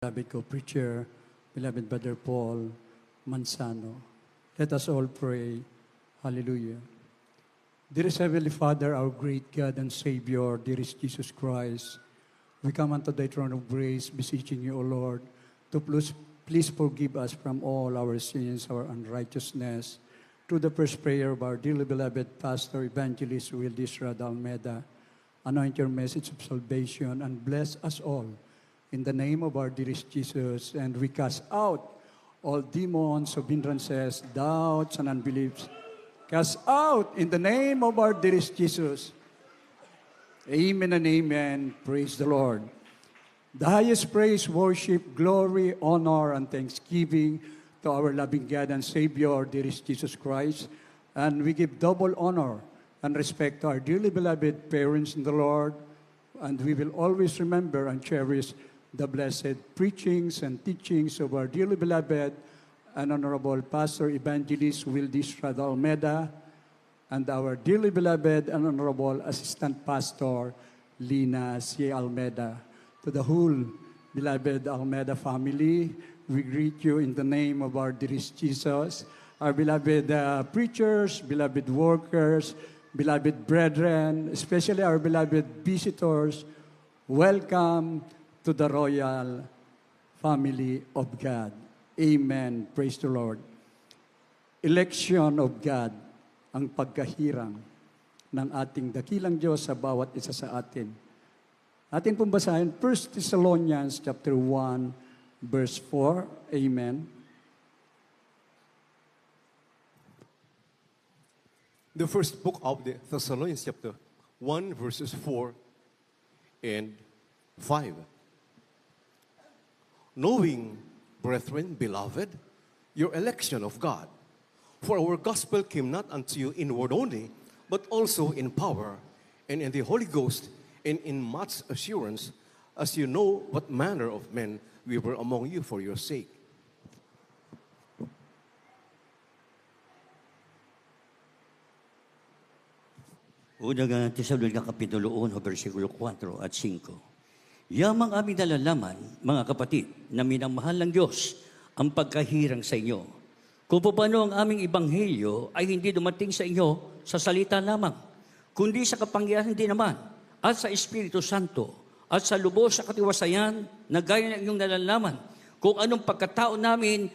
beloved co-preacher, beloved Brother Paul Manzano. Let us all pray. Hallelujah. Dearest Heavenly Father, our great God and Savior, dearest Jesus Christ, we come unto thy throne of grace, beseeching you, O Lord, to please forgive us from all our sins, our unrighteousness, through the first prayer of our dearly beloved Pastor Evangelist Wildis Rad Almeda. Anoint your message of salvation and bless us all. In the name of our dearest Jesus, and we cast out all demons of hindrances, doubts, and unbeliefs. Cast out in the name of our dearest Jesus. Amen and amen. Praise the Lord. The highest praise, worship, glory, honor, and thanksgiving to our loving God and Savior, dearest Jesus Christ. And we give double honor and respect to our dearly beloved parents in the Lord. And we will always remember and cherish the blessed preachings and teachings of our dearly beloved and honorable Pastor Evangelist Wildis Rad Almeda, and our dearly beloved and honorable Assistant Pastor Lina C. Almeda. To the whole beloved Almeda family, we greet you in the name of our dearest Jesus. Our beloved preachers, beloved workers, beloved brethren, especially our beloved visitors, welcome to the royal family of God. Amen. Praise the Lord. Election of God, ang pagkahirang ng ating dakilang Diyos sa bawat isa sa atin. Atin pong basahin 1 Thessalonians chapter 1, verse 4. Amen. The first book of the Thessalonians chapter 1, verses 4 and 5. Knowing, brethren, beloved, your election of God, for our gospel came not unto you in word only, but also in power, and in the Holy Ghost, and in much assurance, as you know what manner of men we were among you for your sake. Unang Tesalonica Kapitulo 1, versikulo 4 at 5. Yamang aming nalalaman, mga kapatid, na minamahal ng Diyos ang pagkahirang sa inyo. Kung paano ang aming ebanghelyo ay hindi dumating sa inyo sa salita lamang, kundi sa kapangyarihan din naman, at sa Espiritu Santo, at sa lubos sa katiwasayan na gaya ng inyong nalalaman, kung anong pagkatao namin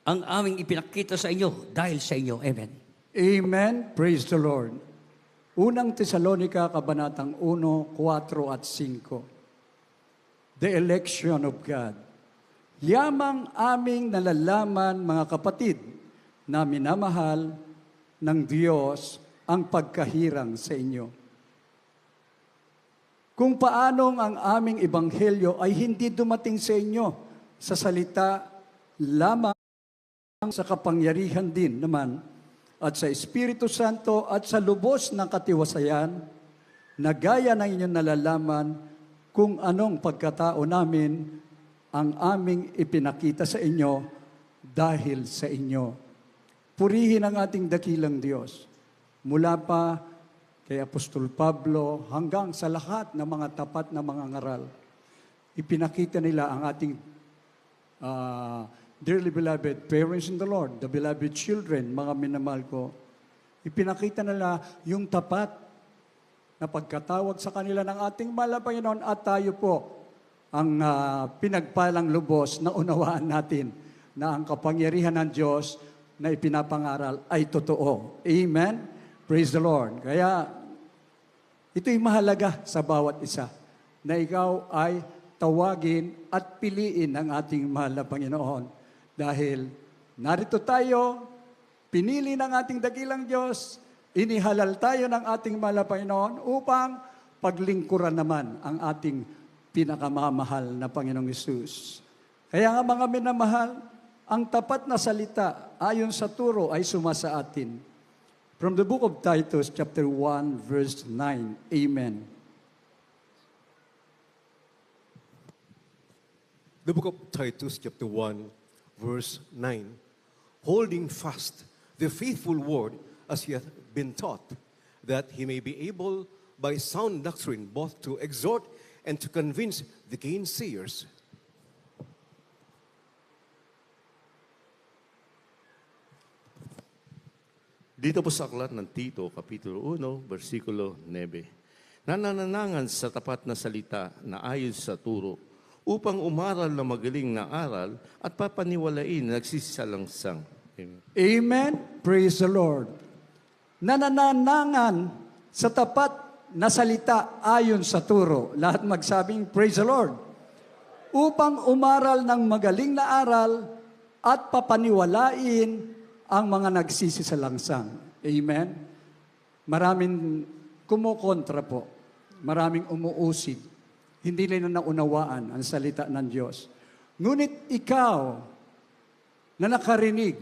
ang aming ipinakita sa inyo dahil sa inyo. Amen. Amen. Praise the Lord. Unang Tesalonica, Kabanatang 1, 4 at 5. The election of God. Yamang aming nalalaman, mga kapatid, na minamahal ng Diyos ang pagkahirang sa inyo. Kung paanong ang aming ebanghelyo ay hindi dumating sa inyo sa salita lamang, sa kapangyarihan din naman, at sa Espiritu Santo at sa lubos ng katiwasayan, na gaya ng inyong nalalaman kung anong pagkatao namin ang aming ipinakita sa inyo dahil sa inyo. Purihin ang ating dakilang Diyos. Mula pa kay Apostol Pablo hanggang sa lahat ng mga tapat na mga ngaral, ipinakita nila ang ating dearly beloved parents in the Lord, the beloved children, mga minamahal ko, ipinakita nila yung tapat na pagkatawag sa kanila ng ating mahal na Panginoon, at tayo po ang pinagpalang lubos na unawaan natin na ang kapangyarihan ng Diyos na ipinapangaral ay totoo. Amen? Praise the Lord. Kaya ito'y mahalaga sa bawat isa na ikaw ay tawagin at piliin ng ating mahal na Panginoon. Dahil narito tayo, pinili ng ating dakilang Diyos, inihalal tayo ng ating mahal na Panginoon upang paglingkuran naman ang ating pinakamamahal na Panginoong Hesus. Kaya nga mga minamahal, ang tapat na salita ayon sa turo ay sumasa atin. From the book of Titus, chapter 1, verse 9. Amen. The book of Titus, chapter 1, verse 9. Holding fast the faithful word as he hath been taught, that he may be able by sound doctrine both to exhort and to convince the gainsayers. Dito po sa aklat ng Tito, Kapitulo 1, versikulo 9. Nanananangan sa tapat na salita na ayon sa turo, upang umaral na magaling na aral at papaniwalain na nagsisalangsang. Amen. Amen. Praise the Lord. Nanananangan sa tapat na salita ayon sa turo. Lahat magsabing, praise the Lord. Upang umaral ng magaling na aral at papaniwalain ang mga nagsisisalangsang. Amen. Maraming kumukontra po. Maraming umuusig. Hindi nila naunawaan ang salita ng Diyos. Ngunit ikaw na nakarinig,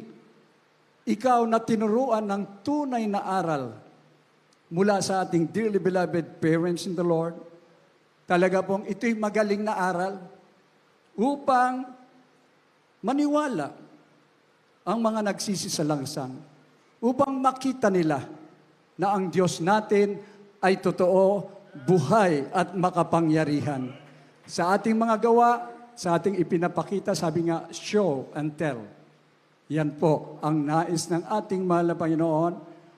ikaw na tinuruan ng tunay na aral mula sa ating dearly beloved parents in the Lord, talaga pong ito'y magaling na aral upang maniwala ang mga nagsisisalangsang, upang makita nila na ang Diyos natin ay totoo, buhay at makapangyarihan. Sa ating mga gawa, sa ating ipinapakita, sabi nga, show and tell. Yan po ang nais ng ating mahal na Panginoon.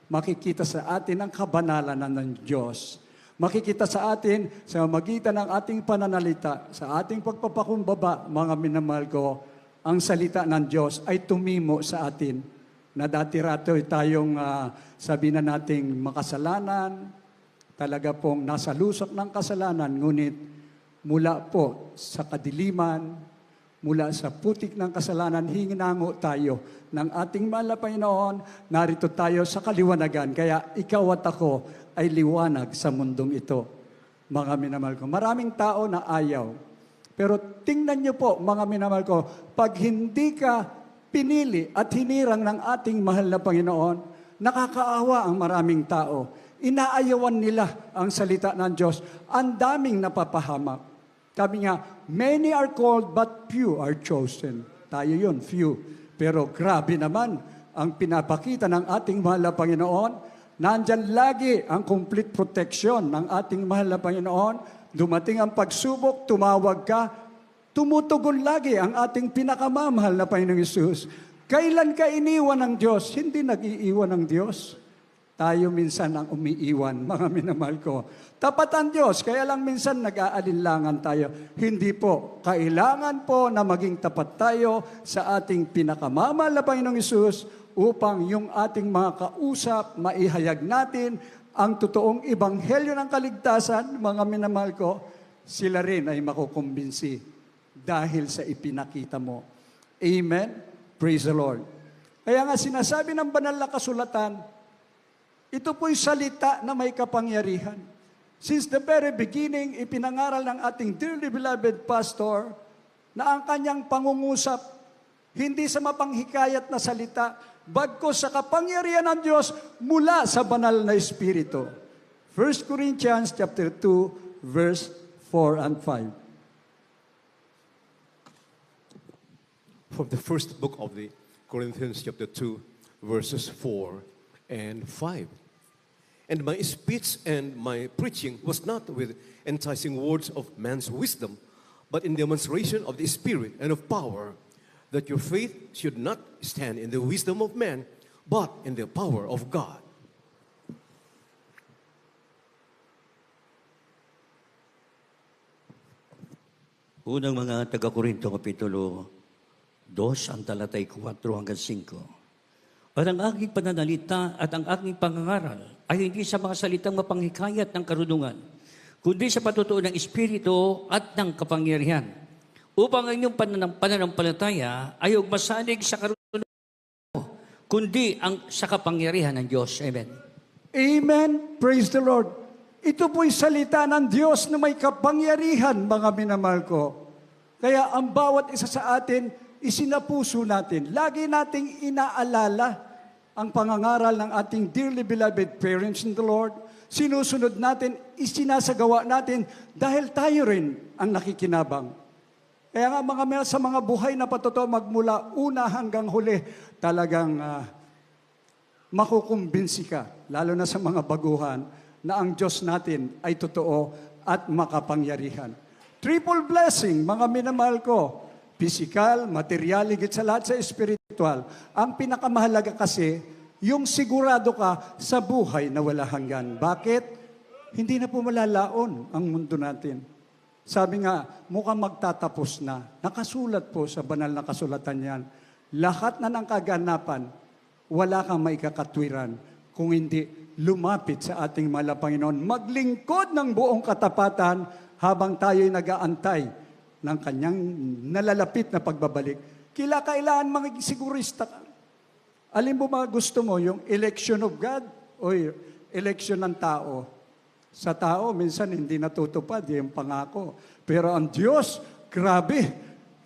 Makikita sa atin ang kabanalan ng Diyos. Makikita sa atin sa magitan ng ating pananalita, sa ating pagpapakumbaba, mga minamahal ko, ang salita ng Diyos ay tumimo sa atin. Na dati-rato tayong sabi na nating makasalanan, talaga pong nasa lusok ng kasalanan, ngunit mula po sa kadiliman, mula sa putik ng kasalanan, hinginango tayo ng ating mahal na Panginoon. Narito tayo sa kaliwanagan. Kaya ikaw at ako ay liwanag sa mundong ito. Mga minamahal ko, maraming tao na ayaw. Pero tingnan niyo po, mga minamahal ko, pag hindi ka pinili at hinirang ng ating mahal na Panginoon, nakakaawa ang maraming tao. Inaayawan nila ang salita ng Diyos. Ang daming napapahamak. Sabi nga, many are called but few are chosen. Tayo yun, few. Pero grabe naman ang pinapakita ng ating mahal na Panginoon. Nandyan lagi ang complete protection ng ating mahal na Panginoon. Dumating ang pagsubok, tumawag ka, tumutugon lagi ang ating pinakamamahal na Panginoong Hesus. Kailan ka iniwan ng Diyos? Hindi nag-iiwan ng Diyos. Tayo minsan ang umiiwan, mga minamahal ko. Tapat ang Diyos, kaya lang minsan nag-aalinlangan tayo. Hindi po. Kailangan po na maging tapat tayo sa ating pinakamamahal na Panginoong Hesus upang yung ating mga kausap, maihayag natin ang totoong ebanghelyo ng kaligtasan, mga minamahal ko, sila rin ay makukumbinsi dahil sa ipinakita mo. Amen? Praise the Lord. Kaya nga sinasabi ng banal na kasulatan, ito po'y salita na may kapangyarihan. Since the very beginning, ipinangaral ng ating dearly beloved pastor na ang kanyang pangungusap, hindi sa mapanghikayat na salita, bagkus sa kapangyarihan ng Diyos mula sa banal na Espiritu. 1 Corinthians chapter 2, verse 4 and 5. From the first book of the Corinthians chapter 2, verses 4 and 5. And my speech and my preaching was not with enticing words of man's wisdom, but in demonstration of the Spirit and of power, that your faith should not stand in the wisdom of man, but in the power of God. Unang mga taga-Korinto, Kapitulo 2, ang talatay 4 hanggang 5. At ang aking pananalita at ang aking pangangaral ay hindi sa mga salitang mapanghikayat ng karunungan, kundi sa patutuo ng Espiritu at ng kapangyarihan, upang ang inyong pananampalataya ay ugmasanig sa karunungan, kundi sa kapangyarihan ng Diyos. Amen. Amen. Praise the Lord. Ito po'y salita ng Diyos na may kapangyarihan, mga minamahal ko. Kaya ang bawat isa sa atin, isinapuso natin. Lagi nating inaalala ang pangangaral ng ating dearly beloved parents in the Lord. Sinusunod natin, isinasagawa natin dahil tayo rin ang nakikinabang. Kaya nga sa mga buhay na patotoo magmula una hanggang huli, talagang makukumbinsi ka, lalo na sa mga baguhan, na ang Diyos natin ay totoo at makapangyarihan. Triple blessing, mga minamahal ko. Physical, material, higit sa lahat sa spiritual. Ang pinakamahalaga kasi, Yung sigurado ka sa buhay na wala hanggan. Bakit? Hindi na po malalaon ang mundo natin. Sabi nga, mukhang magtatapos na. Nakasulat po sa banal na kasulatan yan. Lahat na ng kaganapan, wala kang maikakatwiran kung hindi lumapit sa ating mahal na Panginoon. Maglingkod ng buong katapatan habang tayo'y nag-aantay ng kanyang nalalapit na pagbabalik. Kailangan maging sigurista ka. Alin mo mga gusto mo, yung election of God o election ng tao? Sa tao, minsan hindi natutupad yung pangako. Pero ang Diyos, grabe,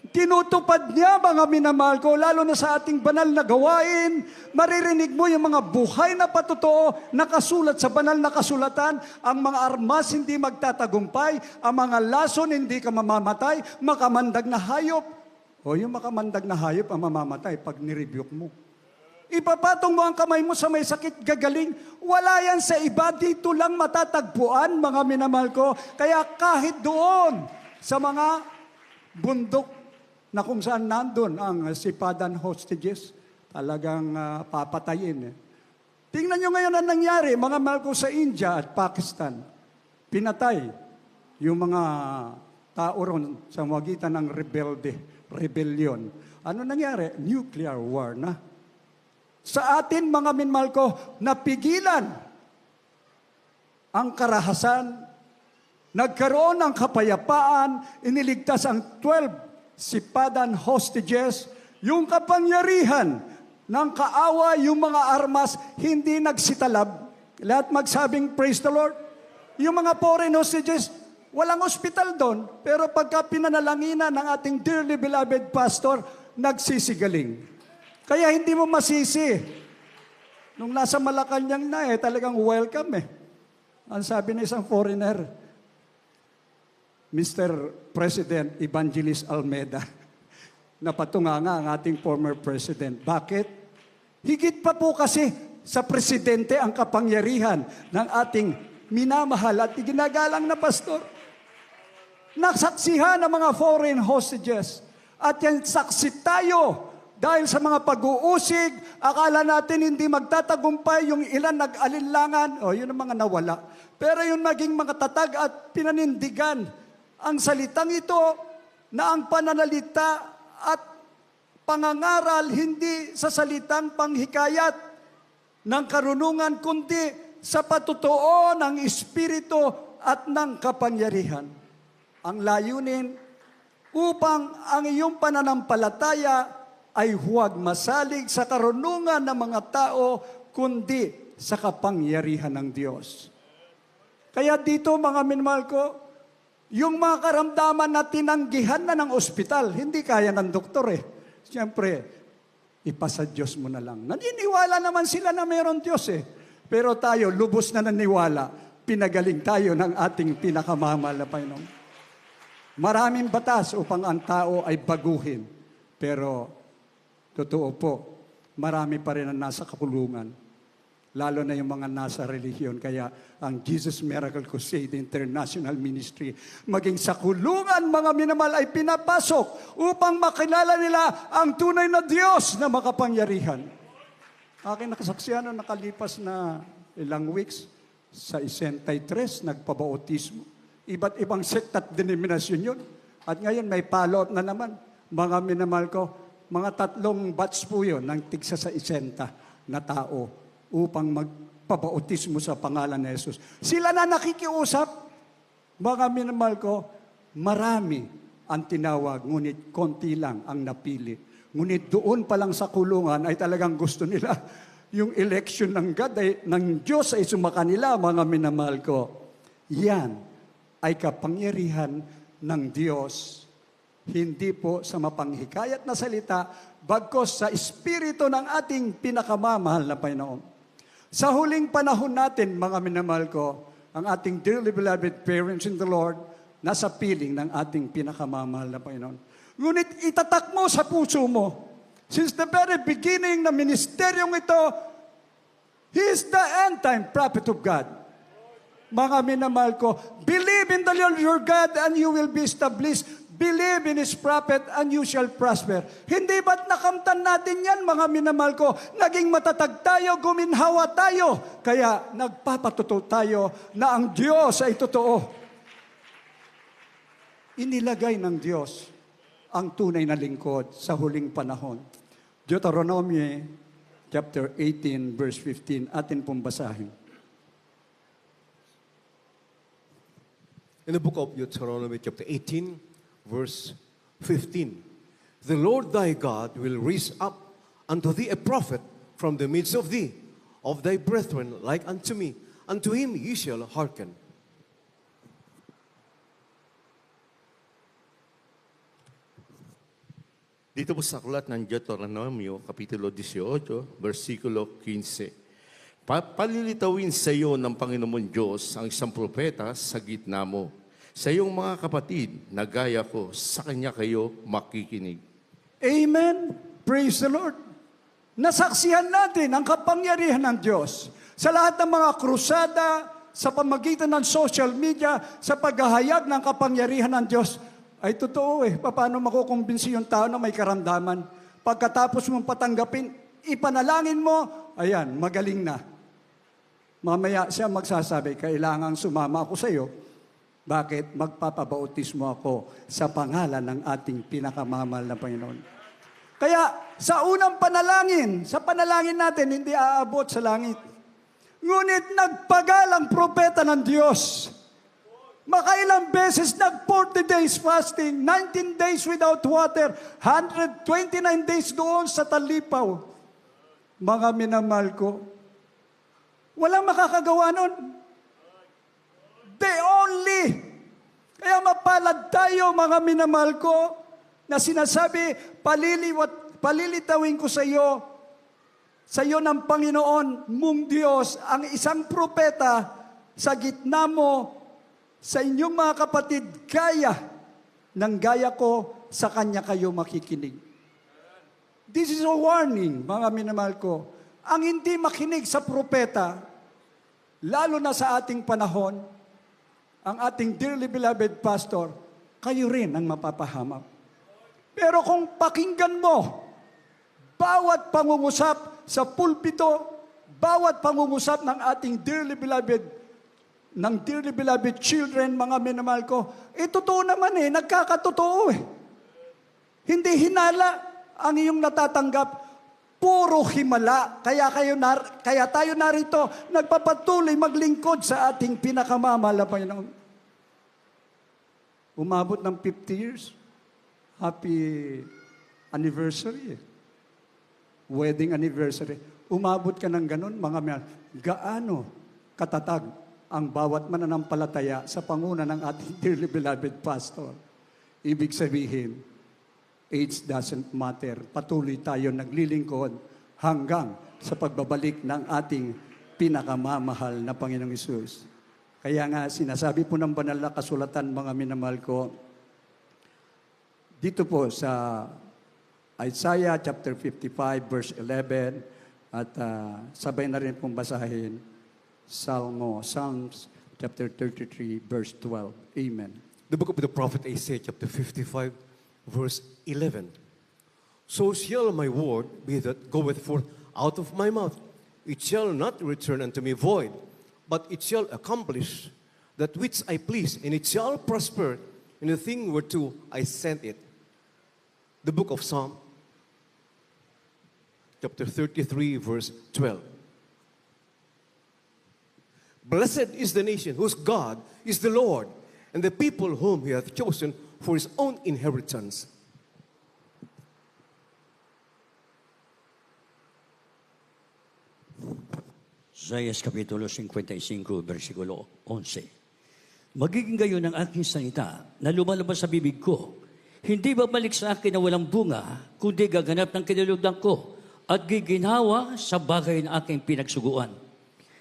tinutupad niya mga minamahal ko, lalo na sa ating banal na gawain. Maririnig mo yung mga buhay na patotoo, nakasulat sa banal na kasulatan. Ang mga armas hindi magtatagumpay, ang mga lason hindi ka mamamatay, makamandag na hayop. O yung makamandag na hayop ang mamamatay pag nirebuke mo. Ipapatong mo ang kamay mo sa may sakit, gagaling. Wala yan sa iba, dito lang matatagpuan, mga minamahal ko. Kaya kahit doon, sa mga bundok na kung saan nandun ang sipadan hostages, talagang papatayin. Tingnan nyo ngayon ang nangyari, mga mahal ko sa India at Pakistan. Pinatay yung mga tao ron sa magitan ng rebellion. Ano nangyari? Nuclear war na. Sa atin, mga minmahal ko, napigilan ang karahasan, nagkaroon ng kapayapaan, iniligtas ang 12 sipadan hostages, yung kapangyarihan ng kaawa, yung mga armas, hindi nagsitalab. Lahat magsabing, praise the Lord. Yung mga foreign hostages, walang ospital doon, pero pagka pinanalanginan ng ating dearly beloved pastor, nagsisigaling. Kaya hindi mo masisi. Nung nasa Malacanang na talagang welcome Ang sabi ng isang foreigner, Mr. President Evangelist Almeida, napatunganga ang ating former president. Bakit? Higit pa po kasi sa presidente ang kapangyarihan ng ating minamahal at ginagalang na pastor. Nasaksihan ng mga foreign hostages. At yan saksi tayo. Dahil sa mga pag-uusig, akala natin hindi magtatagumpay, yung ilan nag-alinlangan, yun ang mga nawala. Pero yung naging mga tatag at pinanindigan, ang salitang ito na ang pananalita at pangangaral hindi sa salitang panghikayat ng karunungan, kundi sa patotoo ng Espiritu at ng kapangyarihan. Ang layunin upang ang iyong pananampalataya ay huwag masalig sa karunungan ng mga tao, kundi sa kapangyarihan ng Diyos. Kaya dito, mga minamahal ko, yung mga karamdaman na tinanggihan na ng ospital, hindi kaya ng doktor Siyempre, ipasa Diyos mo na lang. Naniniwala naman sila na mayroon Diyos Pero tayo, lubos na naniwala, pinagaling tayo ng ating pinakamamahal na Panginoon. Maraming batas upang ang tao ay baguhin. Pero totoo po, marami pa rin ang nasa kakulungan. Lalo na yung mga nasa relihiyon. Kaya ang Jesus Miracle Crusade International Ministry, maging sa kulungan, mga minamahal, ay pinapasok upang makilala nila ang tunay na Diyos na makapangyarihan. Aking nakasaksihan na nakalipas na ilang weeks sa 63, nagpabautismo. Iba't ibang sekta at denominasyon yun. At ngayon may follow-up na naman. Mga minamahal ko, mga 3 batch po yun ng tigsa sa 60 na tao upang magpabautismo sa pangalan ni Jesus. Sila na nakikiusap, mga minamahal ko, marami ang tinawag, ngunit konti lang ang napili. Ngunit doon pa lang sa kulungan ay talagang gusto nila yung election ng God, ng Diyos ay sumakanila, mga minamahal ko. Yan ay kapangyarihan ng Diyos. Hindi po sa mapanghikayat na salita, bagkos sa Espiritu ng ating pinakamamahal na Panginoon. Sa huling panahon natin, mga minamahal ko, ang ating dearly beloved parents in the Lord, nasa piling ng ating pinakamamahal na Panginoon. Ngunit itatak mo sa puso mo, since the very beginning ng ministeryong ito, He is the end-time prophet of God. Mga minamahal ko, believe in the Lord your God and you will be established. Believe in His prophet and you shall prosper. Hindi ba't nakamtan natin yan, mga minamahal ko? Naging matatag tayo, guminhawa tayo. Kaya nagpapatuto tayo na ang Diyos ay totoo. Inilagay ng Diyos ang tunay na lingkod sa huling panahon. Deuteronomy chapter 18, verse 15, atin pong basahin. In the book of Deuteronomy chapter 18, verse 15, the Lord thy God will raise up unto thee a prophet from the midst of thee, of thy brethren like unto me. Unto him ye shall hearken. Dito po sa aklat ng Deuteronomio, Kapitulo 18, versikulo 15. Palilitawin sa iyo ng Panginoon Diyos ang isang propeta sa gitna mo. Sa iyong mga kapatid na gaya ko, sa kanya kayo makikinig. Amen. Praise the Lord. Nasaksihan natin ang kapangyarihan ng Diyos sa lahat ng mga krusada, sa pamagitan ng social media, sa paghahayag ng kapangyarihan ng Diyos. Ay totoo paano makukumbinsi yung tao na may karamdaman? Pagkatapos mong patanggapin, ipanalangin mo, ayan, magaling na. Mamaya siya magsasabi, kailangang sumama ako sa iyo. Bakit? Magpapabautismo ako sa pangalan ng ating pinakamamahal na Panginoon. Kaya sa unang panalangin, sa panalangin natin, hindi aabot sa langit. Ngunit nagpagal ang propeta ng Diyos. Makailang beses nag 40 days fasting, 19 days without water, 129 days doon sa talipaw. Mga minamahal ko, walang makakagawa nun. The only. Kaya mapalad tayo, mga minamahal ko, na sinasabi, palilitawin ko sa iyo ng Panginoon mong Diyos, ang isang propeta sa gitna mo, sa inyong mga kapatid, gaya ng gaya ko, sa kanya kayo makikinig. This is a warning, mga minamahal ko. Ang hindi makinig sa propeta, lalo na sa ating panahon, ang ating dearly beloved pastor, kayo rin ang mapapahamak. Pero kung pakinggan mo, bawat pangungusap sa pulpito, bawat pangungusap ng ating dearly beloved children, mga minamahal ko, totoo naman nagkakatotoo Hindi hinala ang iyong natatanggap, puro himala. Kaya tayo narito, nagpapatuloy maglingkod sa ating pinakamamahal na Panginoon. Umabot ng 50 years. Happy anniversary. Wedding anniversary. Umabot ka ng ganun, mga minamahal. Gaano katatag ang bawat mananampalataya sa panguna ng ating dearly beloved pastor. Ibig sabihin, age doesn't matter. Patuloy tayo naglilingkod hanggang sa pagbabalik ng ating pinakamamahal na Panginoong Hesus. Kaya nga, sinasabi po ng banal na kasulatan, mga minamahal ko, dito po sa Isaiah chapter 55, verse 11, at sabay na rin pong basahin, Psalms chapter 33, verse 12. Amen. The book of the prophet Isaiah chapter 55, verse 11. So shall my word be that goeth forth out of my mouth. It shall not return unto me void, but it shall accomplish that which I please, and it shall prosper in the thing whereto I sent it. The book of Psalm chapter 33, verse 12. Blessed is the nation whose God is the Lord, and the people whom He hath chosen for His own inheritance. Isaiah Kapitulo 55, versikulo 11. Magiging gayon ang aking salita na lumalabas sa bibig ko. Hindi babalik sa akin na walang bunga, kundi gaganap ng kinalugdan ko at giginhawa sa bagay na aking pinagsuguan.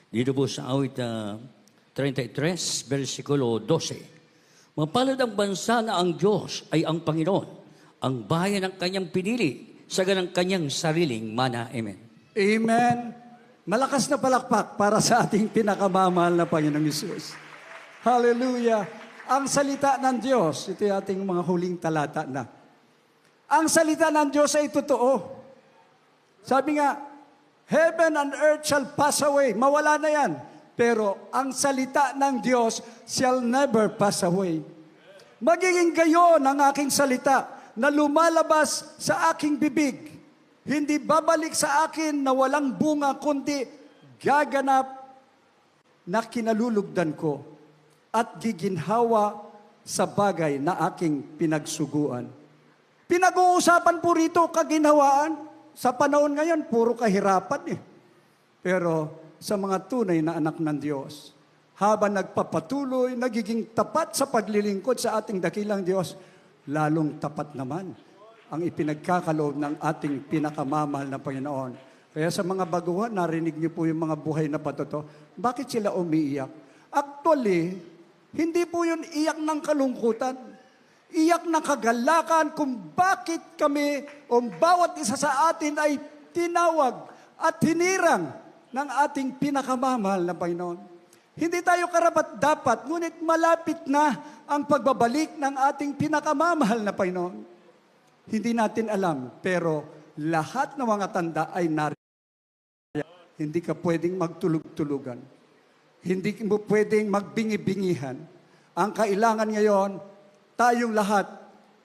Dito po sa awit 33, versikulo 12. Mapalad ang bansa na ang Diyos ay ang Panginoon, ang bayan ng kanyang pinili, sa ganang kanyang sariling mana. Amen. Amen. Malakas na palakpak para sa ating pinakamamahal na Panginoong Hesus. Hallelujah. ang salita ng Diyos. Ito yung ating mga huling talata na. Ang salita ng Diyos ay totoo. Sabi nga, heaven and earth shall pass away. Mawala na yan. Pero ang salita ng Diyos shall never pass away. Magiging gayon ang aking salita na lumalabas sa aking bibig. Hindi babalik sa akin na walang bunga, kundi gaganap na kinalulugdan ko at giginhawa sa bagay na aking pinagsuguan. Pinag-uusapan po rito kaginhawaan. Sa panahon ngayon, puro kahirapan eh. Pero sa mga tunay na anak ng Diyos, habang nagpapatuloy, nagiging tapat sa paglilingkod sa ating dakilang Diyos, lalong tapat naman ang ipinagkakaloob ng ating pinakamamahal na Panginoon. Kaya sa mga baguhan, narinig niyo po yung mga buhay na patoto. Bakit sila umiiyak? Actually, hindi po yun iyak ng kalungkutan. Iyak ng kagalakan kung bakit kami o bawat isa sa atin ay tinawag at hinirang ng ating pinakamamahal na Panginoon. Hindi tayo karapat-dapat, ngunit malapit na ang pagbabalik ng ating pinakamamahal na Panginoon. Hindi natin alam, pero lahat ng mga tanda ay nariyan. Hindi ka pwedeng magtulog-tulugan. Hindi mo pwedeng magbingi-bingihan. Ang kailangan ngayon, tayong lahat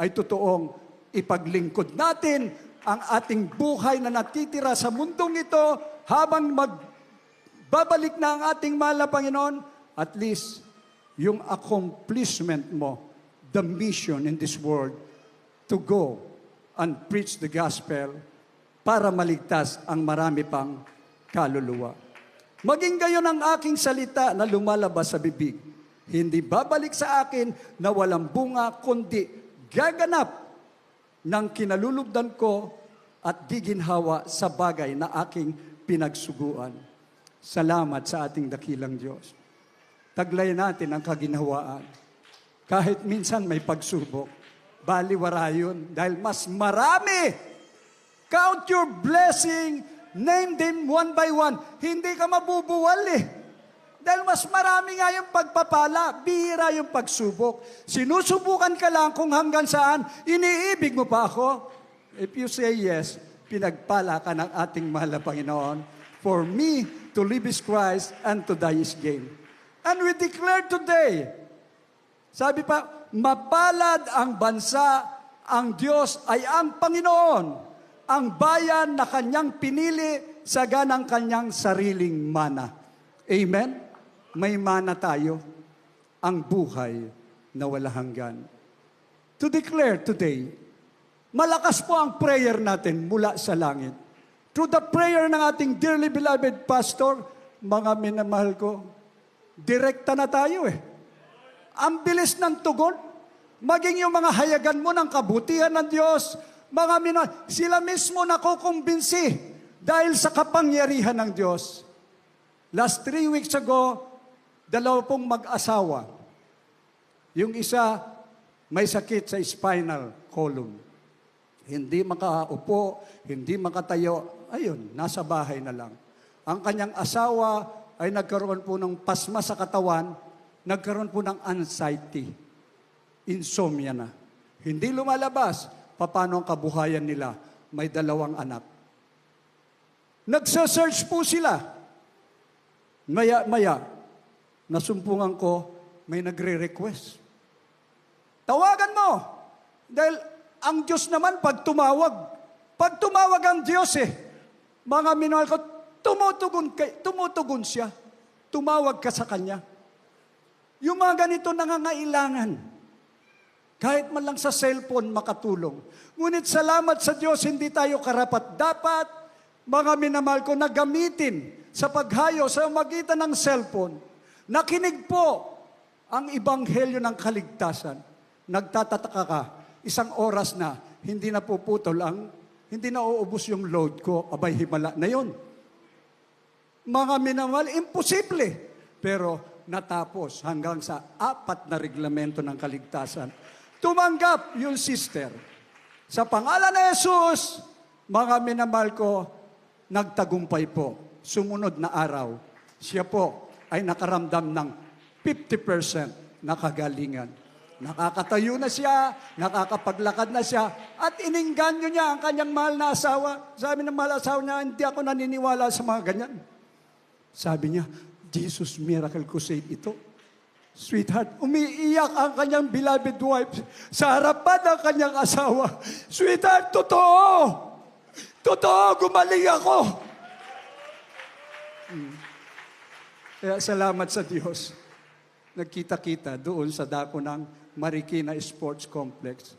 ay totoong ipaglingkod natin ang ating buhay na natitira sa mundong ito habang babalik na ang ating mahal na Panginoon, at least yung accomplishment mo, the mission in this world, to go and preach the gospel para maligtas ang marami pang kaluluwa. Maging gayon ang aking salita na lumalabas sa bibig. Hindi babalik sa akin na walang bunga, kundi gaganap ng kinalulugdan ko at giginhawa sa bagay na aking pinagsuguan. Salamat sa ating dakilang Diyos. Taglay natin ang kaginhawaan. Kahit minsan may pagsubok, baliwara yun dahil mas marami. Count your blessing, name them one by one. Hindi ka mabubuwal eh. Dahil mas marami nga yung pagpapala, bihira yung pagsubok. Sinusubukan ka lang kung hanggang saan, iniibig mo pa ako? If you say yes, pinagpala ka ng ating mahal na Panginoon. For me, to live is Christ and to die is gain. And we declare today, sabi pa, mapalad ang bansa, ang Diyos ay ang Panginoon, ang bayan na kanyang pinili sa ganang kanyang sariling mana. Amen? May mana tayo, ang buhay na wala hanggan. To declare today, malakas po ang prayer natin mula sa langit. Through the prayer ng ating dearly beloved pastor, mga minamahal ko, direkta na tayo eh. Ang bilis ng tugon, maging yung mga hayagan mo ng kabutihan ng Diyos, mga minamahal, sila mismo nakukumbinsi dahil sa kapangyarihan ng Diyos. Last 3 weeks ago, 2 pong mag-asawa. Yung isa, may sakit sa spinal column. Hindi makaupo, hindi makatayo. Ayun, nasa bahay na lang. Ang kanyang asawa ay nagkaroon po ng pasma sa katawan, nagkaroon po ng anxiety, insomnia na. Hindi lumalabas. Paano ang kabuhayan nila? May 2 anak. Nagsa-search po sila. Maya, nasumpungan ko, may nagre-request. Tawagan mo! Dahil ang Diyos naman pag tumawag ang Diyos mga minahal ko, tumutugon siya. Tumawag ka sa Kanya. Yung mga ganito nangangailangan, kahit man lang sa cellphone makatulong. Ngunit salamat sa Diyos, hindi tayo karapat-dapat, mga minamahal ko, na gamitin sa paghayo sa magitan ng cellphone. Nakinig po ang ebanghelyo ng kaligtasan. Nagtatataka ka, 1 oras na, hindi na puputol hindi na uubos yung load ko, abay himala na yon. Mga minamahal, imposible. Pero natapos hanggang sa 4 na reglamento ng kaligtasan. Tumanggap yung sister. Sa pangalan ni Jesus, mga minamahal ko, nagtagumpay po. Sumunod na araw, siya po ay nakaramdam ng 50% nakagalingan. Nakakatayo na siya, nakakapaglakad na siya, at iningganyo niya ang kanyang mahal na asawa. Sabi ng mahal na asawa niya, hindi ako naniniwala sa mga ganyan. Sabi niya, Jesus Miracle Crusade ito. Sweetheart, umiiyak ang kanyang beloved wife sa harapan ng kanyang asawa. Sweetheart, totoo! Totoo, gumaling ako! Kaya salamat sa Diyos. Nagkita-kita doon sa dako ng Marikina Sports Complex.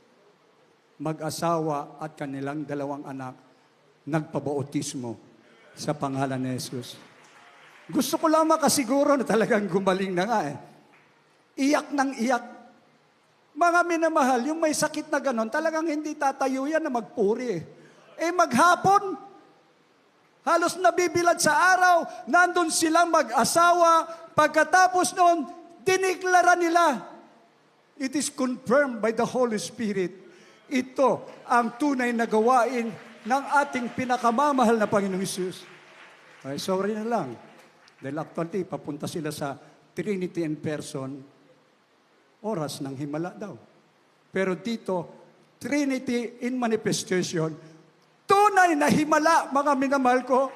Mag-asawa at kanilang 2 anak nagpabautismo sa pangalan ni Jesus. Gusto ko lang makasiguro na talagang gumaling na nga eh. Iyak ng iyak. Mga minamahal, yung may sakit na ganon, talagang hindi tatayo yan na magpuri eh. Maghapon, halos nabibilad sa araw, nandun silang mag-asawa, pagkatapos noon, diniklara nila, it is confirmed by the Holy Spirit. Ito ang tunay na gawain ng ating pinakamamahal na Panginoong Hesus. Ay, sorry na lang. Dahil actually, papunta sila sa Trinity in person, oras ng himala daw. Pero dito, Trinity in manifestation, tunay na himala, mga minamahal ko.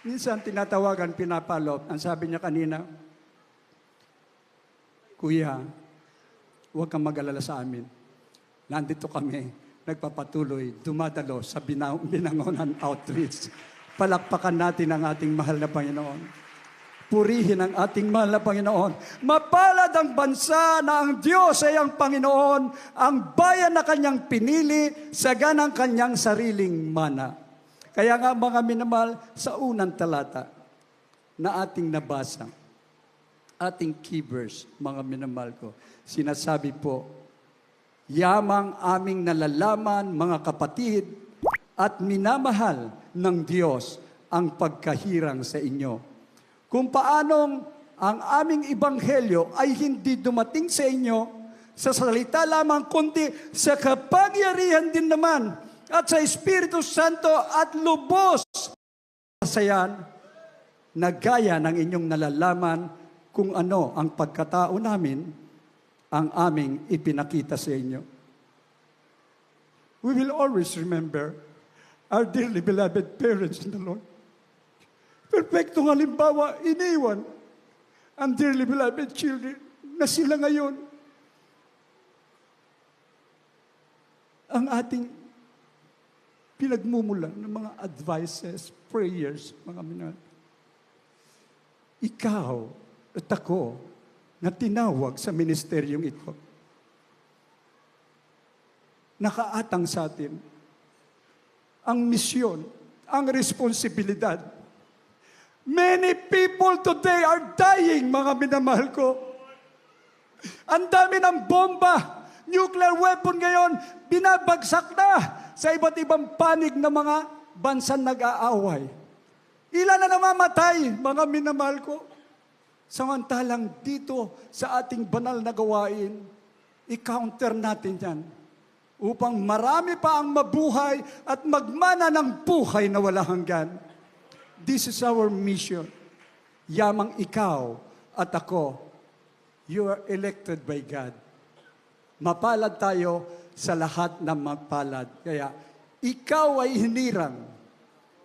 Minsan tinatawagan, pinapalop. Ang sabi niya kanina, Kuya, huwag kang mag-alala sa amin. Nandito kami, nagpapatuloy, dumadalo sa Binangonan Outreach. Palakpakan natin ang ating mahal na Panginoon. Purihin ang ating mahal na Panginoon. Mapalad ang bansa na ang Diyos ay ang Panginoon, ang bayan na Kanyang pinili, saganang Kanyang sariling mana. Kaya nga mga minamahal, sa unang talata na ating nabasa, ating key verse, mga minamahal ko, sinasabi po, yamang aming nalalaman, mga kapatid, at minamahal ng Diyos ang pagkahirang sa inyo. Kung paanong ang aming ibanghelyo ay hindi dumating sa inyo sa salita lamang, kundi sa kapangyarihan din naman at sa Espiritu Santo at lubos kasayan na gaya ng inyong nalalaman kung ano ang pagkatao namin ang aming ipinakita sa inyo. We will always remember our dearly beloved parents in the Lord. Perfectong halimbawa, iniwan ang dearly beloved children na sila ngayon ang ating pinagmumulan ng mga advices, prayers, mga minal. Ikaw at ako na tinawag sa ministeryong ito, nakaatang sa atin ang misyon, ang responsibilidad. Many people today are dying, mga minamahal ko. Ang dami ng bomba, nuclear weapon ngayon, binabagsak na sa iba't ibang panig ng mga bansang nag-aaway. Ilan na namamatay, mga minamahal ko. Samantalang dito sa ating banal na gawain, i-counter natin yan upang marami pa ang mabuhay at magmana ng buhay na walang hanggan. This is our mission. Yamang ikaw at ako, you are elected by God. Mapalad tayo sa lahat ng magpalad. Kaya, ikaw ay hinirang.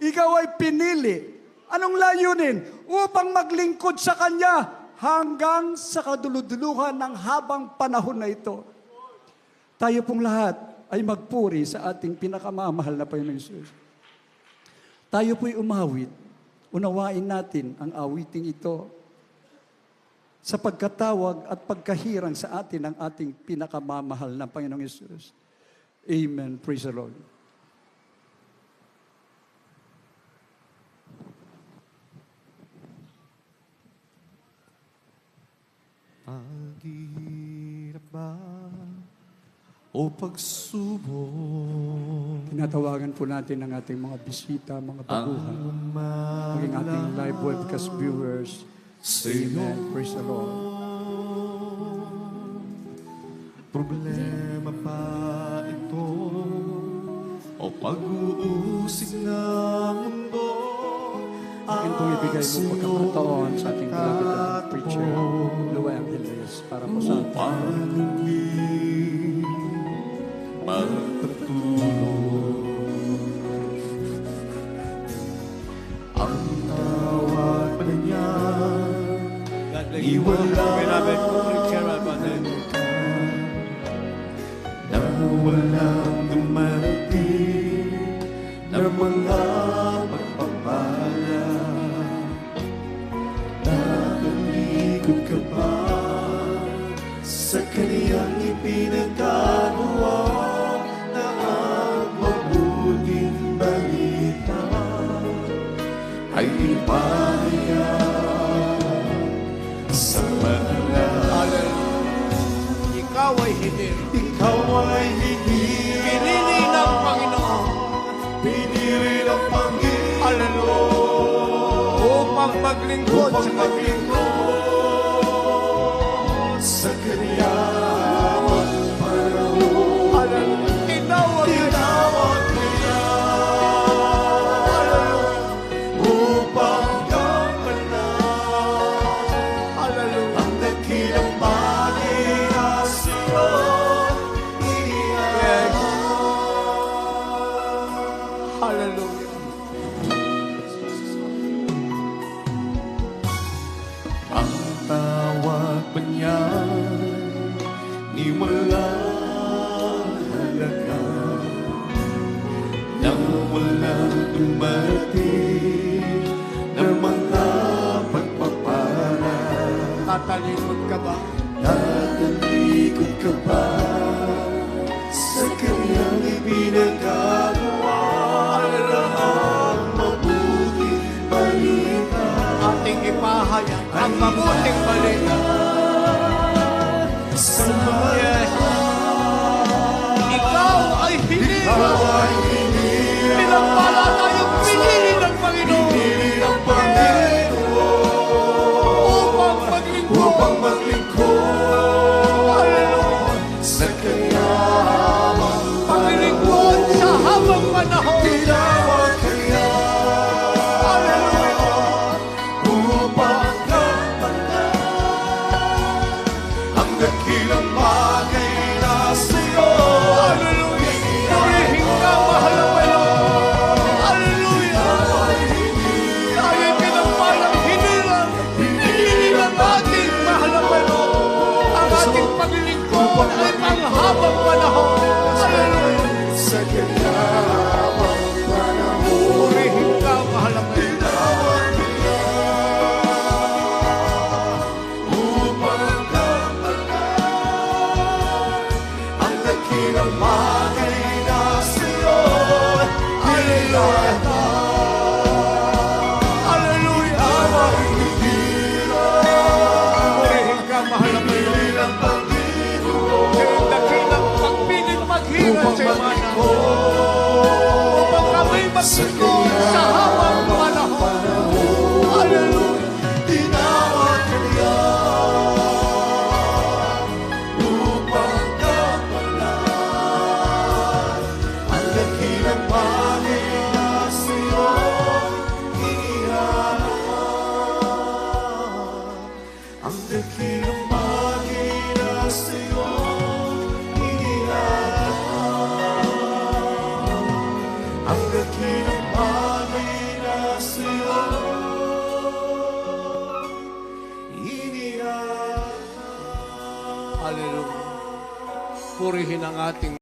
Ikaw ay pinili. Anong layunin? Upang maglingkod sa Kanya hanggang sa kaduluduluhan ng habang panahon na ito. Tayo pong lahat ay magpuri sa ating pinakamamahal na Panginoon Hesus. Tayo po'y umawit. Unawain natin ang awiting ito sa pagkatawag at pagkahirang sa atin ng ating pinakamamahal na Panginoong Hesus. Amen. Praise the Lord. Paghihirap ba o pagsubok? Tinatawagan po natin ang ating mga bisita, mga baguhan, maging ating live webcast viewers. Amen. Praise the Lord. Problema pa ito o pag-uusig ng mundo? Akin pong ibigay mo pagkakataon sa ating beloved preacher, Luay Angeles. Diyos para po sa atin. Pangin magpatulog. Ang tawag pa niya God bless you. Beloved, Gerald Bandel. na walang dumarating na mga pagpapala. Nakalikod ka ba sa kaniyang ipinagkagawa na ang mabuting balita ay ipahayag sa mahalaga. Ikaw ay hindi. Ikaw ay hindi Pinili ng Panginoon. pinili ng Panginoon. Hallelujah. Upang maglingkod sa maglingkod sa kaniyang panahon. Hallelujah. Tinawag ka Tinawag niya upang gampanan Hallelujah. ang dakilang bagay na siyang inihahalal. Hallelujah. Ang tawag pa niya ni walang halaga nang walang dumating na mga pagpapala. Tatalikod ka ba? Natalikod ka ba sa kanyang ipinagagawa ang mabuting balita? Ating ipahayag ang mabuting balita. Sa mga Ikaw ay hindi. ay hindi Pinagpala tayong pinili ng Panginoon. pinili ng Panginoon upang maglingkod Hallelujah. sa kanyang Paglingkod sa habang panahon. tinawag kanya Hallelujah. upang gampanan ang dakilang bagay na sa'yo. Hallelujah. Purihin ka, mahal na Panginoon. Hallelujah. Tayo'y pinagpalang hinilang. Pinili ng ating mahal na Panginoon. Ang ating paglilingkod ay panghabang panahon. Hallelujah. Sa kanyang panahon. Purihin ka, mahal na Panginoon. Tinawag niya upang gampanan ang dakilang bagay na sa'yo Hallelujah. Purihin ka, mahal na Panginoon. Kayong dakilang pagpiling maghiran sa imana. Upang kami maglingkod sa habang panahon. Hallelujah. Tinawag ka niya upang gampanan ang dakilang bagay na sa'yo inihahalal. Ang dakilang bagay na sa'yo inihahalal. Ang dakilang bagay na sa'yo inihahalal. Hallelujah. Purihin ang ating